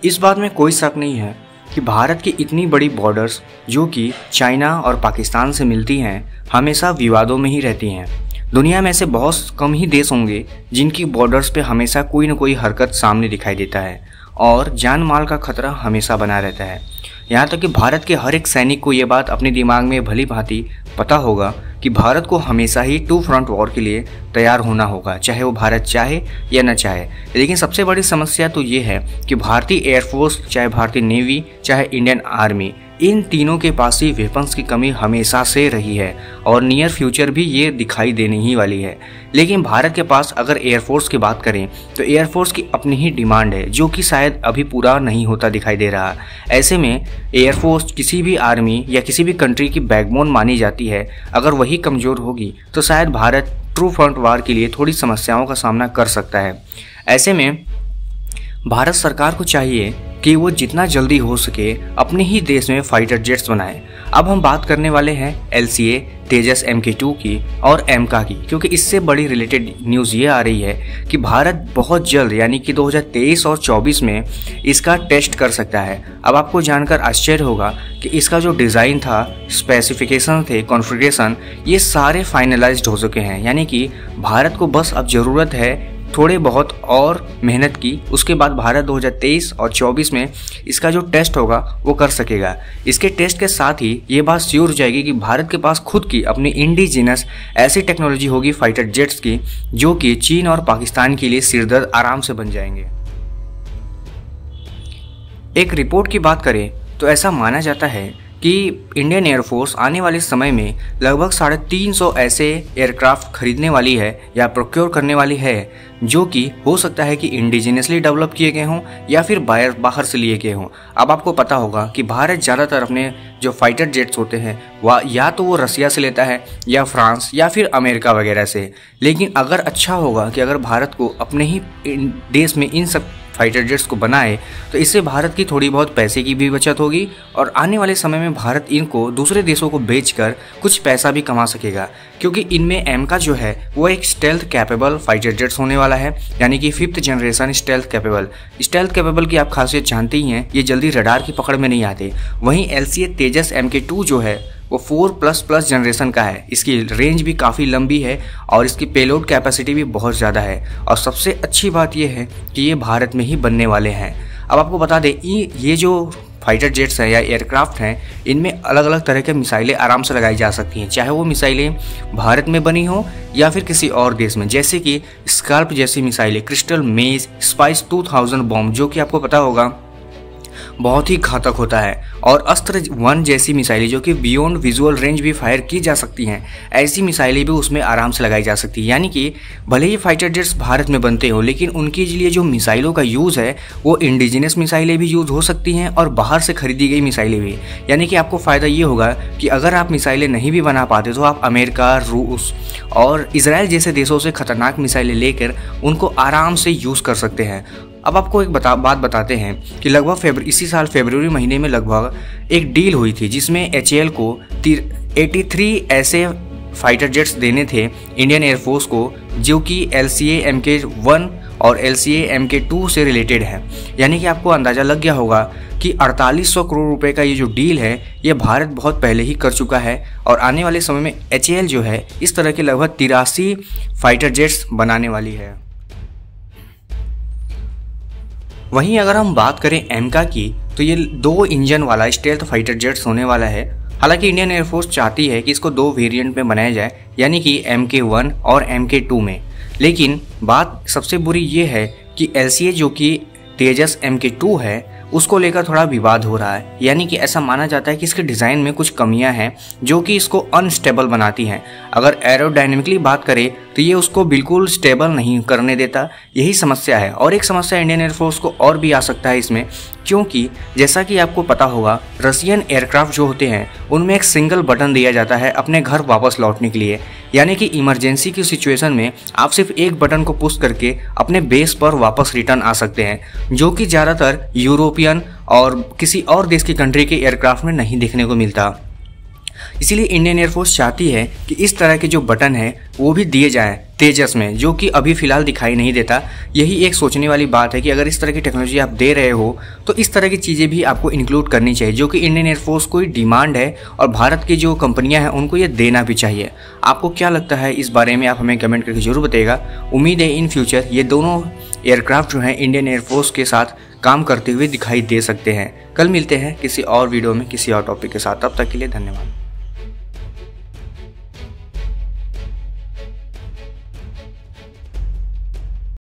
इस बात में कोई शक नहीं है कि भारत की इतनी बड़ी बॉर्डर्स जो कि चाइना और पाकिस्तान से मिलती हैं हमेशा विवादों में ही रहती हैं। दुनिया में ऐसे बहुत कम ही देश होंगे जिनकी बॉर्डर्स पे हमेशा कोई न कोई हरकत सामने दिखाई देता है और जान माल का खतरा हमेशा बना रहता है। यहाँ तक कि भारत के हर एक सैनिक को ये बात अपने दिमाग में भली भांति पता होगा कि भारत को हमेशा ही टू फ्रंट वॉर के लिए तैयार होना होगा, चाहे वो भारत चाहे या न चाहे। लेकिन सबसे बड़ी समस्या तो ये है कि भारतीय एयरफोर्स, चाहे भारतीय नेवी, चाहे इंडियन आर्मी, इन तीनों के पास ही वेपन्स की कमी हमेशा से रही है और नियर फ्यूचर भी ये दिखाई देने ही वाली है। लेकिन भारत के पास अगर एयरफोर्स की बात करें तो एयरफोर्स की अपनी ही डिमांड है जो कि शायद अभी पूरा नहीं होता दिखाई दे रहा। ऐसे में एयरफोर्स किसी भी आर्मी या किसी भी कंट्री की बैकबोन मानी जाती है। अगर वही कमज़ोर होगी तो शायद भारत ट्रू फ्रंट वार के लिए थोड़ी समस्याओं का सामना कर सकता है। ऐसे में भारत सरकार को चाहिए कि वो जितना जल्दी हो सके अपने ही देश में फाइटर जेट्स बनाए। अब हम बात करने वाले हैं LCA तेजस MK2 की और एमका की, क्योंकि इससे बड़ी रिलेटेड न्यूज़ ये आ रही है कि भारत बहुत जल्द यानी कि 2023 और 24 में इसका टेस्ट कर सकता है। अब आपको जानकर आश्चर्य होगा कि इसका जो डिज़ाइन था, स्पेसिफिकेशन थे, कॉन्फ़िगरेशन, ये सारे फाइनलाइज्ड हो चुके हैं। यानी कि भारत को बस अब ज़रूरत है थोड़े बहुत और मेहनत की। उसके बाद भारत 2023 और 24 में इसका जो टेस्ट होगा वो कर सकेगा। इसके टेस्ट के साथ ही ये बात श्योर हो जाएगी कि भारत के पास खुद की अपनी इंडिजिनस ऐसी टेक्नोलॉजी होगी फाइटर जेट्स की जो कि चीन और पाकिस्तान के लिए सिरदर्द आराम से बन जाएंगे। एक रिपोर्ट की बात करें तो ऐसा माना जाता है कि इंडियन एयरफोर्स आने वाले समय में लगभग 350 ऐसे एयरक्राफ्ट खरीदने वाली है या प्रोक्योर करने वाली है जो कि हो सकता है कि इंडिजिनियसली डेवलप किए गए हों या फिर बाहर से लिए गए हों। अब आपको पता होगा कि भारत ज़्यादातर अपने जो फाइटर जेट्स होते हैं वह या तो वो रसिया से लेता है या फ्रांस या फिर अमेरिका वगैरह से। लेकिन अगर अच्छा होगा कि अगर भारत को अपने ही देश में इन सब फाइटर जेट्स को बनाए तो इससे भारत की थोड़ी बहुत पैसे की भी बचत होगी और आने वाले समय में भारत इनको दूसरे देशों को बेचकर कुछ पैसा भी कमा सकेगा, क्योंकि इनमें एमका जो है वो एक स्टेल्थ कैपेबल फाइटर जेट्स होने वाला है, यानी कि 5th generation stealth capable. Stealth capable की आप खासियत जानते ही हैं, ये जल्दी रडार की पकड़ में नहीं आते। वहीं LCA तेजस MK2 जो है वो 4++ जनरेशन का है। इसकी रेंज भी काफ़ी लंबी है और इसकी पेलोड कैपेसिटी भी बहुत ज़्यादा है और सबसे अच्छी बात यह है कि ये भारत में ही बनने वाले हैं। अब आपको बता दें ये जो फाइटर जेट्स हैं या एयरक्राफ्ट हैं, इनमें अलग अलग तरह के मिसाइलें आराम से लगाई जा सकती हैं, चाहे वो मिसाइलें भारत में बनी हो या फिर किसी और देश में, जैसे कि स्काल्प जैसी मिसाइलें, क्रिस्टल मेज, स्पाइस 2000 बॉम्ब जो कि आपको पता होगा बहुत ही घातक होता है, और अस्त्र 1 जैसी मिसाइलें जो कि बियॉन्ड विजुअल रेंज भी फायर की जा सकती हैं। ऐसी मिसाइलें भी उसमें आराम से लगाई जा सकती है। यानी कि भले ही फाइटर जेट्स भारत में बनते हो लेकिन उनके लिए जो मिसाइलों का यूज़ है वो इंडिजिनस मिसाइलें भी यूज़ हो सकती हैं और बाहर से खरीदी गई मिसाइलें भी। यानी कि आपको फ़ायदा ये होगा कि अगर आप मिसाइलें नहीं भी बना पाते तो आप अमेरिका, रूस और इजराइल जैसे देशों से खतरनाक मिसाइलें लेकर उनको आराम से यूज़ कर सकते हैं। अब आपको एक बात बताते हैं कि लगभग इसी साल फरवरी महीने में लगभग एक डील हुई थी जिसमें HAL को 83 ऐसे फाइटर जेट्स देने थे इंडियन एयरफोर्स को जो कि LCA MK1 और LCA MK2 से रिलेटेड है। यानी कि आपको अंदाज़ा लग गया होगा कि 4800 करोड़ रुपए का ये जो डील है ये भारत बहुत पहले ही कर चुका है और आने वाले समय में HAL जो है इस तरह के लगभग 83 फाइटर जेट्स बनाने वाली है। वहीं अगर हम बात करें एमका की तो ये 2 इंजन वाला स्टेल्थ फाइटर जेट्स होने वाला है। हालांकि इंडियन एयरफोर्स चाहती है कि इसको 2 वेरिएंट में बनाया जाए, यानी कि MK1 और MK2 में। लेकिन बात सबसे बुरी ये है कि LCA जो कि तेजस MK2 है उसको लेकर थोड़ा विवाद हो रहा है। यानी कि ऐसा माना जाता है कि इसके डिज़ाइन में कुछ कमियां हैं जो कि इसको अनस्टेबल बनाती हैं। अगर एरोडायनेमिकली बात करें तो ये उसको बिल्कुल स्टेबल नहीं करने देता, यही समस्या है। और एक समस्या इंडियन एयरफोर्स को और भी आ सकता है इसमें, क्योंकि जैसा कि आपको पता होगा रशियन एयरक्राफ्ट जो होते हैं उनमें एक सिंगल बटन दिया जाता है अपने घर वापस लौटने के लिए। यानी कि इमरजेंसी की सिचुएशन में आप सिर्फ एक बटन को पुश करके अपने बेस पर वापस रिटर्न आ सकते हैं, जो कि ज़्यादातर यूरोपियन और किसी और देश की कंट्री के एयरक्राफ्ट में नहीं देखने को मिलता। इसीलिए इंडियन एयरफोर्स चाहती है कि इस तरह के जो बटन है वो भी दिए जाएं तेजस में, जो कि अभी फ़िलहाल दिखाई नहीं देता। यही एक सोचने वाली बात है कि अगर इस तरह की टेक्नोलॉजी आप दे रहे हो तो इस तरह की चीज़ें भी आपको इंक्लूड करनी चाहिए, जो कि इंडियन एयरफोर्स को डिमांड है और भारत की जो कंपनियां हैं उनको ये देना भी चाहिए। आपको क्या लगता है इस बारे में, आप हमें कमेंट करके जरूर बताइएगा। उम्मीद है इन फ्यूचर ये दोनों एयरक्राफ्ट जो हैं इंडियन एयरफोर्स के साथ काम करते हुए दिखाई दे सकते हैं। कल मिलते हैं किसी और वीडियो में किसी और टॉपिक के साथ, तब तक के लिए धन्यवाद।